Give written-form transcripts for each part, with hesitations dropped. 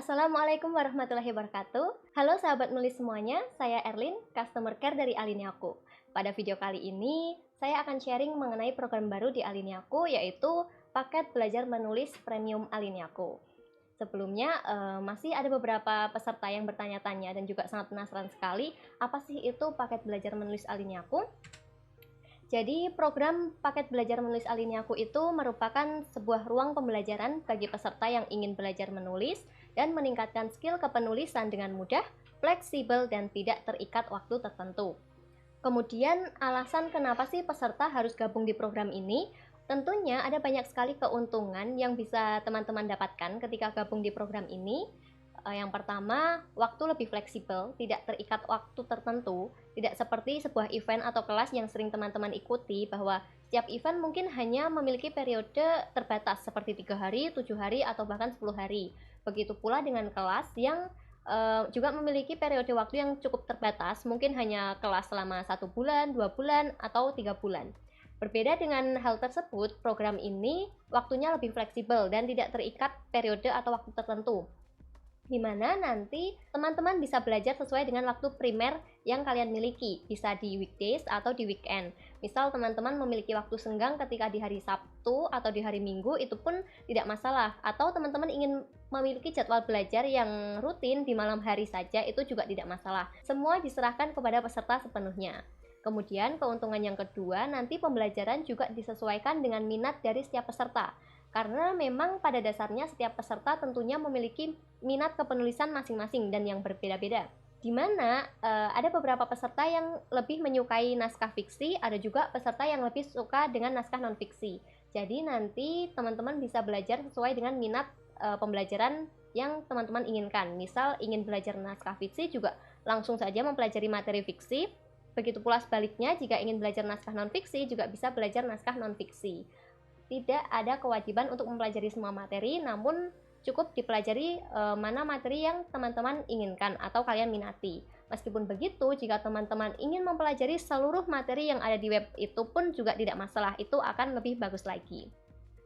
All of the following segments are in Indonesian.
Assalamualaikum warahmatullahi wabarakatuh. Halo sahabat nulis semuanya, saya Erlin, Customer Care dari Aliniaku. Pada video kali ini, saya akan sharing mengenai program baru di Aliniaku, yaitu paket belajar menulis premium Aliniaku. Sebelumnya, masih ada beberapa peserta yang bertanya-tanya dan juga sangat penasaran sekali, apa sih itu paket belajar menulis Aliniaku? Jadi, program paket belajar menulis Aliniaku itu merupakan sebuah ruang pembelajaran bagi peserta yang ingin belajar menulis dan meningkatkan skill kepenulisan dengan mudah, fleksibel, dan tidak terikat waktu tertentu. Kemudian, alasan kenapa sih peserta harus gabung di program ini? Tentunya ada banyak sekali keuntungan yang bisa teman-teman dapatkan ketika gabung di program ini. Yang pertama, waktu lebih fleksibel, tidak terikat waktu tertentu, tidak seperti sebuah event atau kelas yang sering teman-teman ikuti, bahwa setiap event mungkin hanya memiliki periode terbatas seperti 3 hari, 7 hari, atau bahkan 10 hari. Begitu pula dengan kelas yang juga memiliki periode waktu yang cukup terbatas, mungkin hanya kelas selama 1 bulan, 2 bulan, atau 3 bulan. Berbeda dengan hal tersebut, program ini waktunya lebih fleksibel dan tidak terikat periode atau waktu tertentu, di mana nanti teman-teman bisa belajar sesuai dengan waktu primer yang kalian miliki, bisa di weekdays atau di weekend. Misal teman-teman memiliki waktu senggang ketika di hari Sabtu atau di hari Minggu, itu pun tidak masalah. Atau teman-teman ingin memiliki jadwal belajar yang rutin di malam hari saja, itu juga tidak masalah. Semua diserahkan kepada peserta sepenuhnya. Kemudian keuntungan yang kedua, nanti pembelajaran juga disesuaikan dengan minat dari setiap peserta. Karena memang pada dasarnya setiap peserta tentunya memiliki minat kepenulisan masing-masing dan yang berbeda-beda. Di mana ada beberapa peserta yang lebih menyukai naskah fiksi, ada juga peserta yang lebih suka dengan naskah non-fiksi. Jadi nanti teman-teman bisa belajar sesuai dengan minat pembelajaran yang teman-teman inginkan. Misal ingin belajar naskah fiksi, juga langsung saja mempelajari materi fiksi. Begitu pula sebaliknya, jika ingin belajar naskah non-fiksi, juga bisa belajar naskah non-fiksi. Tidak ada kewajiban untuk mempelajari semua materi, namun cukup dipelajari mana materi yang teman-teman inginkan atau kalian minati. Meskipun begitu, jika teman-teman ingin mempelajari seluruh materi yang ada di web itu pun juga tidak masalah, itu akan lebih bagus lagi.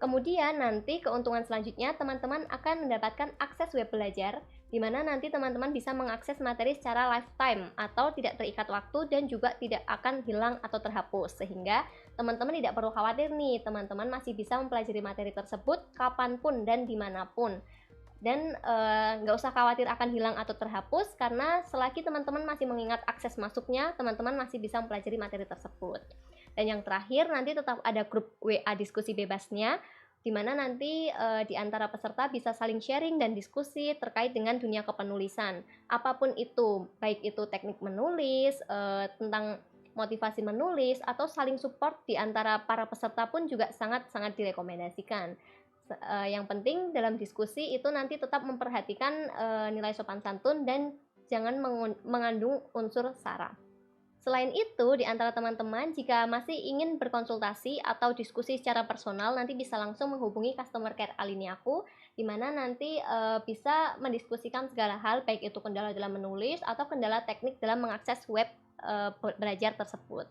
Kemudian nanti keuntungan selanjutnya, teman-teman akan mendapatkan akses web belajar, di mana nanti teman-teman bisa mengakses materi secara lifetime atau tidak terikat waktu dan juga tidak akan hilang atau terhapus, sehingga teman-teman tidak perlu khawatir nih, teman-teman masih bisa mempelajari materi tersebut kapanpun dan dimanapun. Dan nggak usah khawatir akan hilang atau terhapus, karena selagi teman-teman masih mengingat akses masuknya, teman-teman masih bisa mempelajari materi tersebut. Dan yang terakhir, nanti tetap ada grup WA diskusi bebasnya, di mana nanti di antara peserta bisa saling sharing dan diskusi terkait dengan dunia kepenulisan. Apapun itu, baik itu teknik menulis, tentang motivasi menulis, atau saling support di antara para peserta pun juga sangat-sangat direkomendasikan. Yang penting dalam diskusi itu nanti tetap memperhatikan nilai sopan santun dan jangan mengandung unsur sara. Selain itu, di antara teman-teman jika masih ingin berkonsultasi atau diskusi secara personal, nanti bisa langsung menghubungi Customer Care Aliniaku, di mana nanti bisa mendiskusikan segala hal, baik itu kendala dalam menulis atau kendala teknik dalam mengakses web belajar tersebut.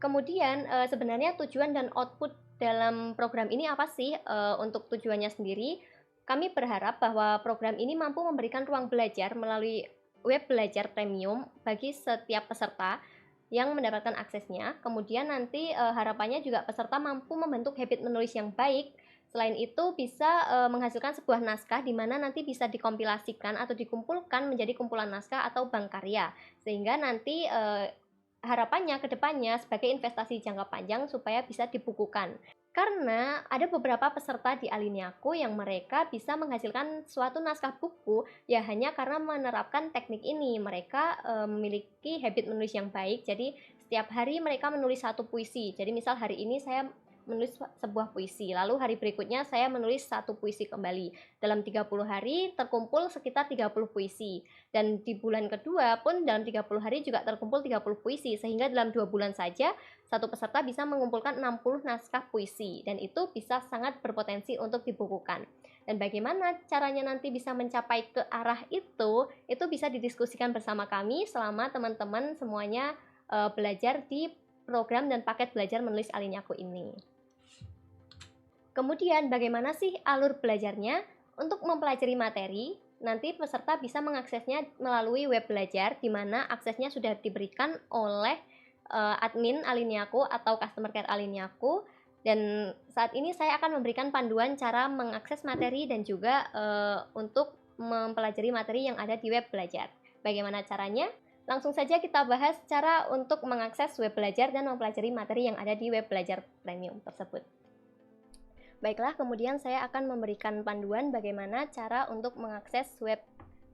Kemudian sebenarnya tujuan dan output dalam program ini apa sih? Untuk tujuannya sendiri, kami berharap bahwa program ini mampu memberikan ruang belajar melalui web belajar premium bagi setiap peserta yang mendapatkan aksesnya. Kemudian nanti harapannya juga peserta mampu membentuk habit menulis yang baik. Selain itu bisa menghasilkan sebuah naskah di mana nanti bisa dikompilasikan atau dikumpulkan menjadi kumpulan naskah atau bank karya. Sehingga nanti harapannya ke depannya sebagai investasi jangka panjang supaya bisa dibukukan. Karena ada beberapa peserta di Aliniaku yang mereka bisa menghasilkan suatu naskah buku ya hanya karena menerapkan teknik ini. Mereka memiliki habit menulis yang baik, jadi setiap hari mereka menulis satu puisi. Jadi misal hari ini saya menulis sebuah puisi, lalu hari berikutnya saya menulis satu puisi kembali. Dalam 30 hari terkumpul sekitar 30 puisi. Dan di bulan kedua pun dalam 30 hari juga terkumpul 30 puisi, sehingga dalam 2 bulan saja satu peserta bisa mengumpulkan 60 naskah puisi, dan itu bisa sangat berpotensi untuk dibukukan. Dan bagaimana caranya nanti bisa mencapai ke arah itu bisa didiskusikan bersama kami selama teman-teman semuanya belajar di program dan paket belajar menulis Aliniaku ini. Kemudian bagaimana sih alur belajarnya? Untuk mempelajari materi, nanti peserta bisa mengaksesnya melalui web belajar, di mana aksesnya sudah diberikan oleh admin Aliniaku atau customer care Aliniaku. Dan saat ini saya akan memberikan panduan cara mengakses materi dan juga untuk mempelajari materi yang ada di web belajar. Bagaimana caranya? Langsung saja kita bahas cara untuk mengakses web belajar dan mempelajari materi yang ada di web belajar premium tersebut. Baiklah, kemudian saya akan memberikan panduan bagaimana cara untuk mengakses web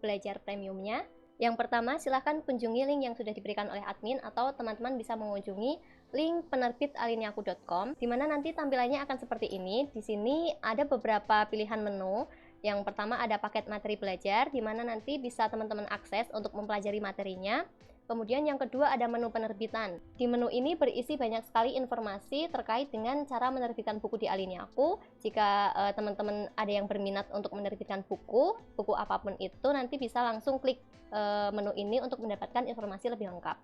belajar premiumnya. Yang pertama, silahkan kunjungi link yang sudah diberikan oleh admin atau teman-teman bisa mengunjungi link penerbit aliniaku.com, di mana nanti tampilannya akan seperti ini. Di sini ada beberapa pilihan menu. Yang pertama ada paket materi belajar, di mana nanti bisa teman-teman akses untuk mempelajari materinya. Kemudian yang kedua ada menu penerbitan. Di menu ini berisi banyak sekali informasi terkait dengan cara menerbitkan buku di Aliniaku. Jika teman-teman ada yang berminat untuk menerbitkan buku apapun itu, nanti bisa langsung klik menu ini untuk mendapatkan informasi lebih lengkap.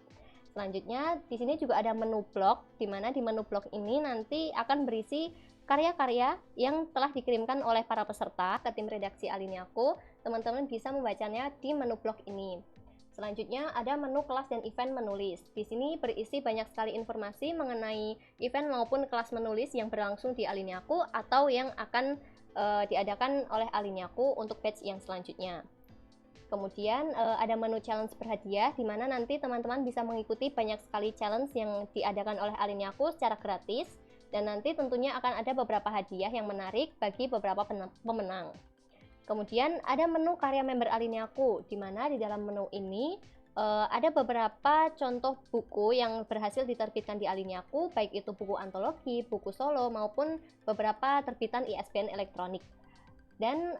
Selanjutnya di sini juga ada menu blog, di mana di menu blog ini nanti akan berisi karya-karya yang telah dikirimkan oleh para peserta ke tim redaksi Aliniaku. Teman-teman bisa membacanya di menu blog ini. Selanjutnya ada menu kelas dan event menulis. Di sini berisi banyak sekali informasi mengenai event maupun kelas menulis yang berlangsung di Aliniaku atau yang akan diadakan oleh Aliniaku untuk batch yang selanjutnya. Kemudian ada menu challenge berhadiah, di mana nanti teman-teman bisa mengikuti banyak sekali challenge yang diadakan oleh Aliniaku secara gratis, dan nanti tentunya akan ada beberapa hadiah yang menarik bagi beberapa pemenang. Kemudian ada menu karya member Aliniaku, di mana di dalam menu ini ada beberapa contoh buku yang berhasil diterbitkan di Aliniaku, baik itu buku antologi, buku solo, maupun beberapa terbitan ISBN elektronik. Dan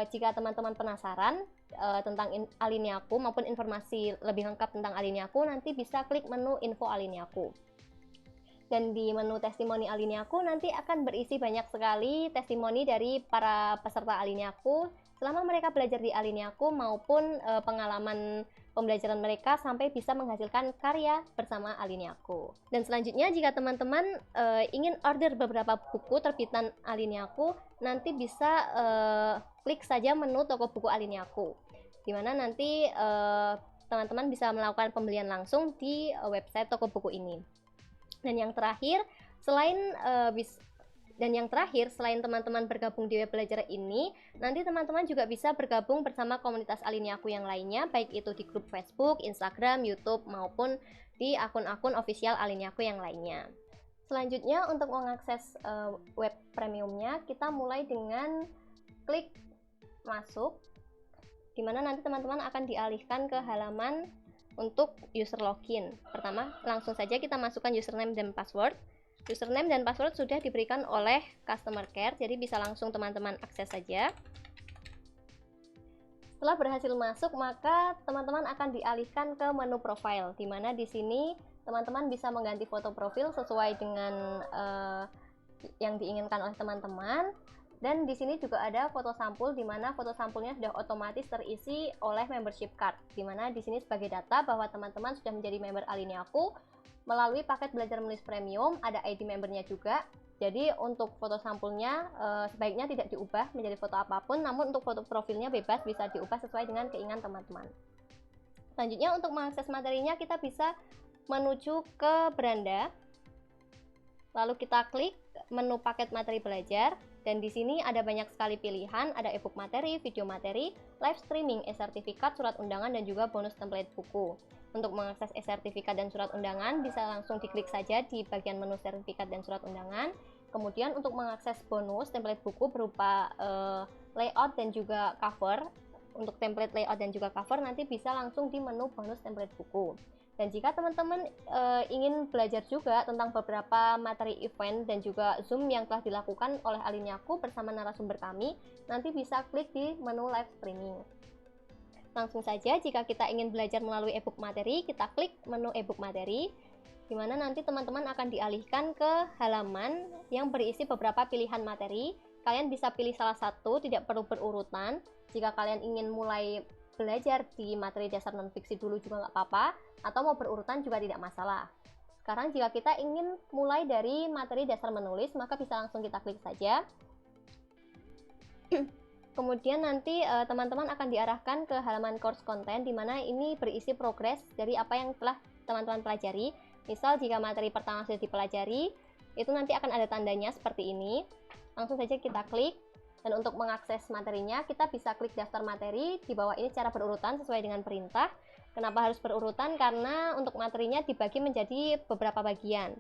jika teman-teman penasaran tentang Aliniaku maupun informasi lebih lengkap tentang Aliniaku, nanti bisa klik menu info Aliniaku. Dan di menu testimoni Aliniaku nanti akan berisi banyak sekali testimoni dari para peserta Aliniaku selama mereka belajar di Aliniaku maupun pengalaman pembelajaran mereka sampai bisa menghasilkan karya bersama Aliniaku. Dan selanjutnya jika teman-teman ingin order beberapa buku terbitan Aliniaku, nanti bisa klik saja menu toko buku Aliniaku, di mana nanti teman-teman bisa melakukan pembelian langsung di website toko buku ini. Dan yang terakhir, selain teman-teman bergabung di web belajar ini, nanti teman-teman juga bisa bergabung bersama komunitas Aliniaku yang lainnya, baik itu di grup Facebook, Instagram, YouTube, maupun di akun-akun official Aliniaku yang lainnya. Selanjutnya untuk mengakses web premiumnya, kita mulai dengan klik masuk, dimana nanti teman-teman akan dialihkan ke halaman untuk user login. Pertama, langsung saja kita masukkan username dan password. Username dan password sudah diberikan oleh customer care, jadi bisa langsung teman-teman akses saja. Setelah berhasil masuk, maka teman-teman akan dialihkan ke menu profile, di mana di sini teman-teman bisa mengganti foto profil sesuai dengan yang diinginkan oleh teman-teman. Dan di sini juga ada foto sampul, di mana foto sampulnya sudah otomatis terisi oleh membership card, di mana di sini sebagai data bahwa teman-teman sudah menjadi member Aliniaku melalui paket belajar menulis premium. Ada ID membernya juga. Jadi untuk foto sampulnya sebaiknya tidak diubah menjadi foto apapun, namun untuk foto profilnya bebas, bisa diubah sesuai dengan keinginan teman-teman. Selanjutnya untuk mengakses materinya, kita bisa menuju ke beranda, lalu kita klik menu paket materi belajar. Dan di sini ada banyak sekali pilihan, ada ebook materi, video materi, live streaming, e-sertifikat, surat undangan, dan juga bonus template buku. Untuk mengakses e-sertifikat dan surat undangan, bisa langsung diklik saja di bagian menu sertifikat dan surat undangan. Kemudian untuk mengakses bonus template buku berupa layout dan juga cover, untuk template layout dan juga cover nanti bisa langsung di menu bonus template buku. Dan jika teman-teman ingin belajar juga tentang beberapa materi event dan juga Zoom yang telah dilakukan oleh Aliniaku bersama narasumber kami, nanti bisa klik di menu live streaming. Langsung saja jika kita ingin belajar melalui ebook materi, kita klik menu ebook materi, di mana nanti teman-teman akan dialihkan ke halaman yang berisi beberapa pilihan materi. Kalian bisa pilih salah satu, tidak perlu berurutan. Jika kalian ingin mulai belajar di materi dasar non-fiksi dulu juga nggak apa-apa, atau mau berurutan juga tidak masalah. Sekarang jika kita ingin mulai dari materi dasar menulis, maka bisa langsung kita klik saja. Kemudian nanti teman-teman akan diarahkan ke halaman course content, di mana ini berisi progres dari apa yang telah teman-teman pelajari. Misal jika materi pertama sudah dipelajari, itu nanti akan ada tandanya seperti ini. Langsung saja kita klik, dan untuk mengakses materinya kita bisa klik daftar materi. Di bawah ini cara berurutan sesuai dengan perintah. Kenapa harus berurutan? Karena untuk materinya dibagi menjadi beberapa bagian.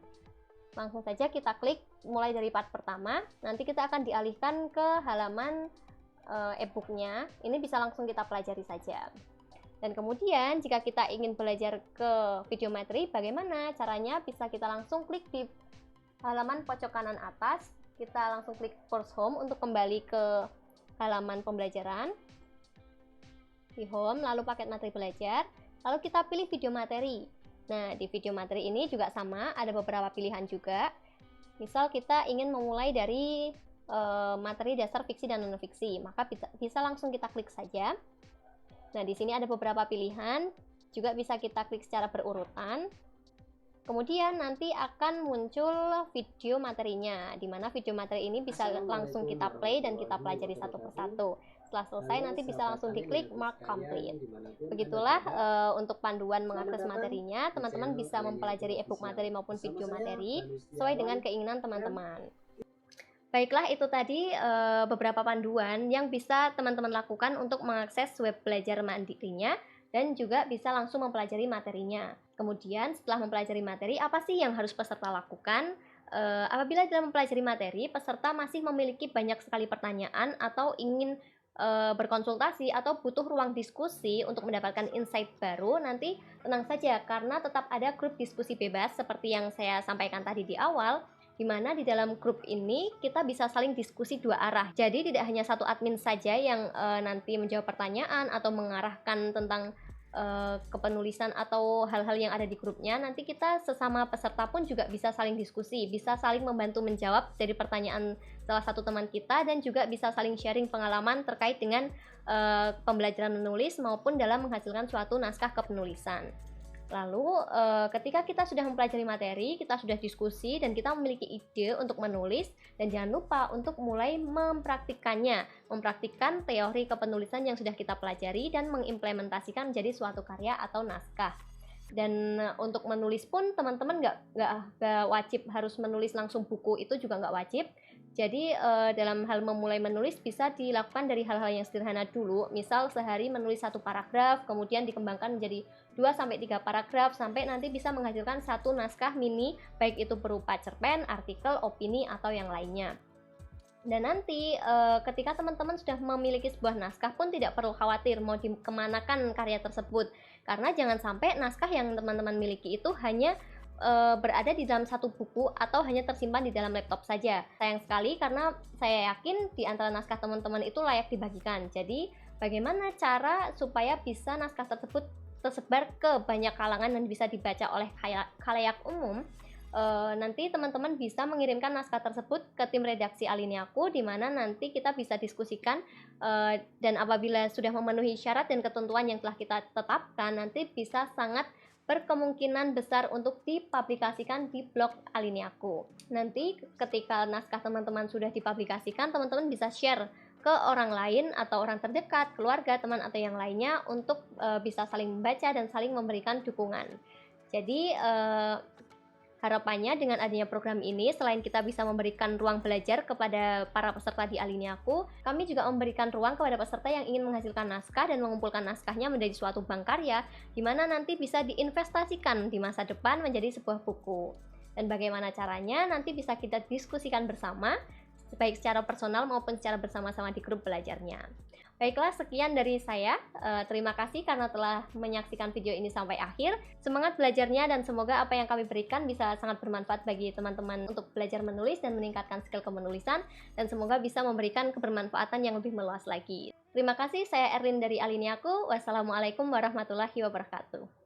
Langsung saja kita klik mulai dari part pertama. Nanti kita akan dialihkan ke halaman e-booknya. Ini bisa langsung kita pelajari saja. Dan kemudian jika kita ingin belajar ke video materi, bagaimana caranya? Bisa kita langsung klik di halaman pojok kanan atas, kita langsung klik course home untuk kembali ke halaman pembelajaran. Di home, lalu paket materi belajar, lalu kita pilih video materi. Nah, di video materi ini juga sama, ada beberapa pilihan juga. Misal kita ingin memulai dari materi dasar fiksi dan non-fiksi, maka bisa langsung kita klik saja. Nah, di sini ada beberapa pilihan, juga bisa kita klik secara berurutan. Kemudian nanti akan muncul video materinya, di mana video materi ini bisa langsung kita play dan kita pelajari satu persatu. Setelah selesai nanti bisa langsung diklik mark complete. Begitulah untuk panduan mengakses materinya. Teman-teman bisa mempelajari ebook materi maupun video materi sesuai dengan keinginan teman-teman. Baiklah, itu tadi beberapa panduan yang bisa teman-teman lakukan untuk mengakses web belajar mandirinya dan juga bisa langsung mempelajari materinya. Kemudian setelah mempelajari materi, apa sih yang harus peserta lakukan? Apabila dalam mempelajari materi, peserta masih memiliki banyak sekali pertanyaan atau ingin berkonsultasi atau butuh ruang diskusi untuk mendapatkan insight baru, nanti tenang saja karena tetap ada grup diskusi bebas seperti yang saya sampaikan tadi di awal, di mana di dalam grup ini kita bisa saling diskusi dua arah. Jadi tidak hanya satu admin saja yang nanti menjawab pertanyaan atau mengarahkan tentang kepenulisan atau hal-hal yang ada di grupnya. Nanti kita sesama peserta pun juga bisa saling diskusi, bisa saling membantu menjawab dari pertanyaan salah satu teman kita, dan juga bisa saling sharing pengalaman terkait dengan pembelajaran menulis maupun dalam menghasilkan suatu naskah kepenulisan. Lalu ketika kita sudah mempelajari materi, kita sudah diskusi dan kita memiliki ide untuk menulis, dan jangan lupa untuk mulai mempraktikkannya, mempraktikkan teori kepenulisan yang sudah kita pelajari dan mengimplementasikan menjadi suatu karya atau naskah. Dan untuk menulis pun teman-teman nggak wajib harus menulis langsung buku, itu juga nggak wajib. Jadi dalam hal memulai menulis bisa dilakukan dari hal-hal yang sederhana dulu. Misal sehari menulis satu paragraf, kemudian dikembangkan menjadi 2-3 paragraf, sampai nanti bisa menghasilkan satu naskah mini, baik itu berupa cerpen, artikel, opini, atau yang lainnya. Dan nanti ketika teman-teman sudah memiliki sebuah naskah pun tidak perlu khawatir mau dikemanakan karya tersebut. Karena jangan sampai naskah yang teman-teman miliki itu hanya berada di dalam satu buku atau hanya tersimpan di dalam laptop saja. Sayang sekali karena saya yakin di antara naskah teman-teman itu layak dibagikan. Jadi bagaimana cara supaya bisa naskah tersebut tersebar ke banyak kalangan dan bisa dibaca oleh khalayak umum? Nanti teman-teman bisa mengirimkan naskah tersebut ke tim redaksi Aliniaku, di mana nanti kita bisa diskusikan dan apabila sudah memenuhi syarat dan ketentuan yang telah kita tetapkan, nanti bisa sangat berkemungkinan besar untuk dipublikasikan di blog Aliniaku. Nanti ketika naskah teman-teman sudah dipublikasikan, teman-teman bisa share ke orang lain atau orang terdekat, keluarga, teman, atau yang lainnya untuk bisa saling membaca dan saling memberikan dukungan. Jadi harapannya dengan adanya program ini, selain kita bisa memberikan ruang belajar kepada para peserta di Aliniaku, kami juga memberikan ruang kepada peserta yang ingin menghasilkan naskah dan mengumpulkan naskahnya menjadi suatu bank karya, di mana nanti bisa diinvestasikan di masa depan menjadi sebuah buku. Dan bagaimana caranya, nanti bisa kita diskusikan bersama, baik secara personal maupun secara bersama-sama di grup belajarnya. Baiklah, sekian dari saya. Terima kasih karena telah menyaksikan video ini sampai akhir. Semangat belajarnya dan semoga apa yang kami berikan bisa sangat bermanfaat bagi teman-teman untuk belajar menulis dan meningkatkan skill kemenulisan, dan semoga bisa memberikan kebermanfaatan yang lebih meluas lagi. Terima kasih, saya Erlin dari Aliniaku. Wassalamualaikum warahmatullahi wabarakatuh.